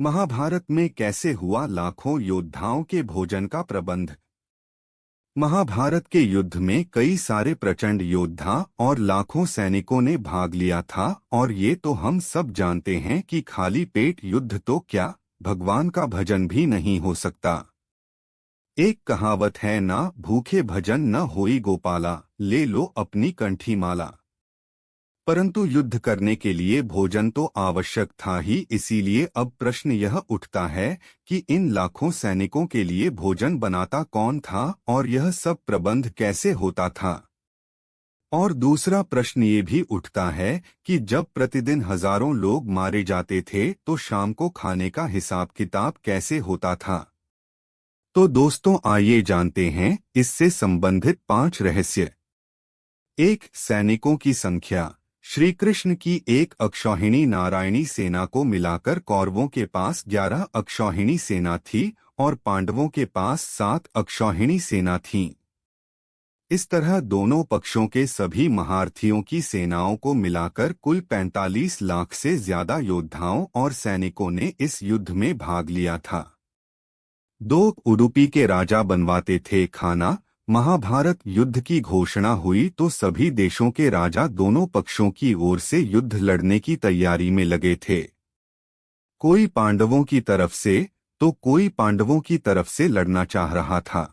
महाभारत में कैसे हुआ लाखों योद्धाओं के भोजन का प्रबंध। महाभारत के युद्ध में कई सारे प्रचंड योद्धा और लाखों सैनिकों ने भाग लिया था और ये तो हम सब जानते हैं कि खाली पेट युद्ध तो क्या, भगवान का भजन भी नहीं हो सकता। एक कहावत है ना, भूखे भजन न होई गोपाला, ले लो अपनी कंठी माला। परंतु युद्ध करने के लिए भोजन तो आवश्यक था ही, इसीलिए अब प्रश्न यह उठता है कि इन लाखों सैनिकों के लिए भोजन बनाता कौन था और यह सब प्रबंध कैसे होता था। और दूसरा प्रश्न ये भी उठता है कि जब प्रतिदिन हजारों लोग मारे जाते थे तो शाम को खाने का हिसाब किताब कैसे होता था। तो दोस्तों आइए जानते हैं इससे संबंधित 5 रहस्य। 1. सैनिकों की संख्या। श्री कृष्ण की एक अक्षौहिणी नारायणी सेना को मिलाकर कौरवों के पास 11 अक्षौहिणी सेना थी और पांडवों के पास 7 अक्षौहिणी सेना थी। इस तरह दोनों पक्षों के सभी महारथियों की सेनाओं को मिलाकर कुल 45 लाख से ज्यादा योद्धाओं और सैनिकों ने इस युद्ध में भाग लिया था। 2. उडुपी के राजा बनवाते थे खाना। महाभारत युद्ध की घोषणा हुई तो सभी देशों के राजा दोनों पक्षों की ओर से युद्ध लड़ने की तैयारी में लगे थे। कोई पांडवों की तरफ से तो कोई पांडवों की तरफ से लड़ना चाह रहा था।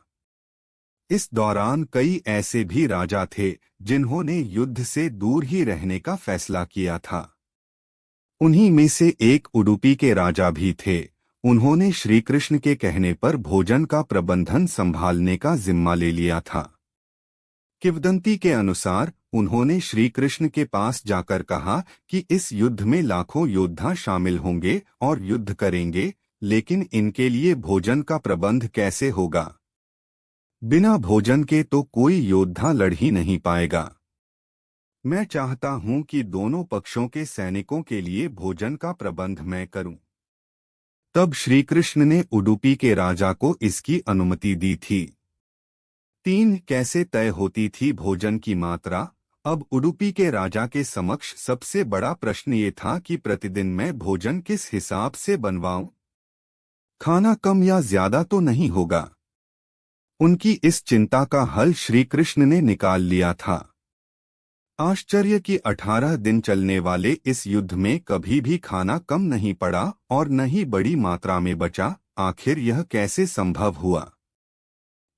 इस दौरान कई ऐसे भी राजा थे जिन्होंने युद्ध से दूर ही रहने का फैसला किया था। उन्हीं में से एक उडुपी के राजा भी थे। उन्होंने श्री कृष्ण के कहने पर भोजन का प्रबंधन संभालने का जिम्मा ले लिया था। किंवदंती के अनुसार उन्होंने श्री कृष्ण के पास जाकर कहा कि इस युद्ध में लाखों योद्धा शामिल होंगे और युद्ध करेंगे, लेकिन इनके लिए भोजन का प्रबंध कैसे होगा। बिना भोजन के तो कोई योद्धा लड़ ही नहीं पाएगा। मैं चाहता हूं कि दोनों पक्षों के सैनिकों के लिए भोजन का प्रबंध मैं करूं। तब श्री कृष्ण ने उडुपी के राजा को इसकी अनुमति दी थी। 3. कैसे तय होती थी भोजन की मात्रा। अब उडुपी के राजा के समक्ष सबसे बड़ा प्रश्न ये था कि प्रतिदिन मैं भोजन किस हिसाब से बनवाऊं। खाना कम या ज्यादा तो नहीं होगा। उनकी इस चिंता का हल श्री कृष्ण ने निकाल लिया था। आश्चर्य कि 18 दिन चलने वाले इस युद्ध में कभी भी खाना कम नहीं पड़ा और न ही बड़ी मात्रा में बचा। आखिर यह कैसे संभव हुआ।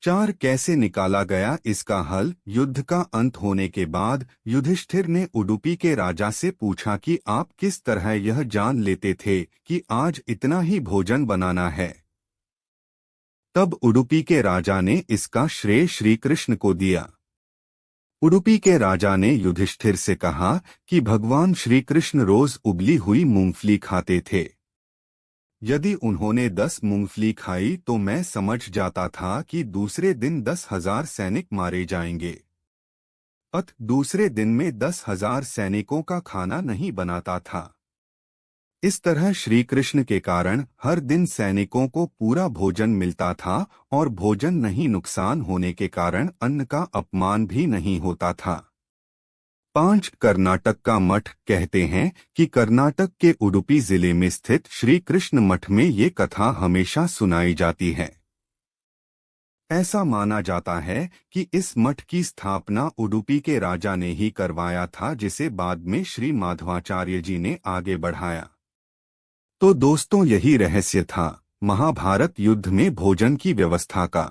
4. कैसे निकाला गया इसका हल। युद्ध का अंत होने के बाद युधिष्ठिर ने उडुपी के राजा से पूछा कि आप किस तरह यह जान लेते थे कि आज इतना ही भोजन बनाना है। तब उडुपी के राजा ने इसका श्रेय श्री कृष्ण को दिया। उडुपी के राजा ने युधिष्ठिर से कहा कि भगवान श्री कृष्ण रोज उबली हुई मूंगफली खाते थे। यदि उन्होंने 10 मूंगफली खाई तो मैं समझ जाता था कि दूसरे दिन 10,000 सैनिक मारे जाएंगे। दूसरे दिन में 10,000 सैनिकों का खाना नहीं बनाता था। इस तरह श्री कृष्ण के कारण हर दिन सैनिकों को पूरा भोजन मिलता था और भोजन नहीं नुकसान होने के कारण अन्न का अपमान भी नहीं होता था। 5. कर्नाटक का मठ। कहते हैं कि कर्नाटक के उडुपी जिले में स्थित श्री कृष्ण मठ में ये कथा हमेशा सुनाई जाती है। ऐसा माना जाता है कि इस मठ की स्थापना उडुपी के राजा ने ही करवाया था, जिसे बाद में श्री माधवाचार्य जी ने आगे बढ़ाया। तो दोस्तों यही रहस्य था महाभारत युद्ध में भोजन की व्यवस्था का।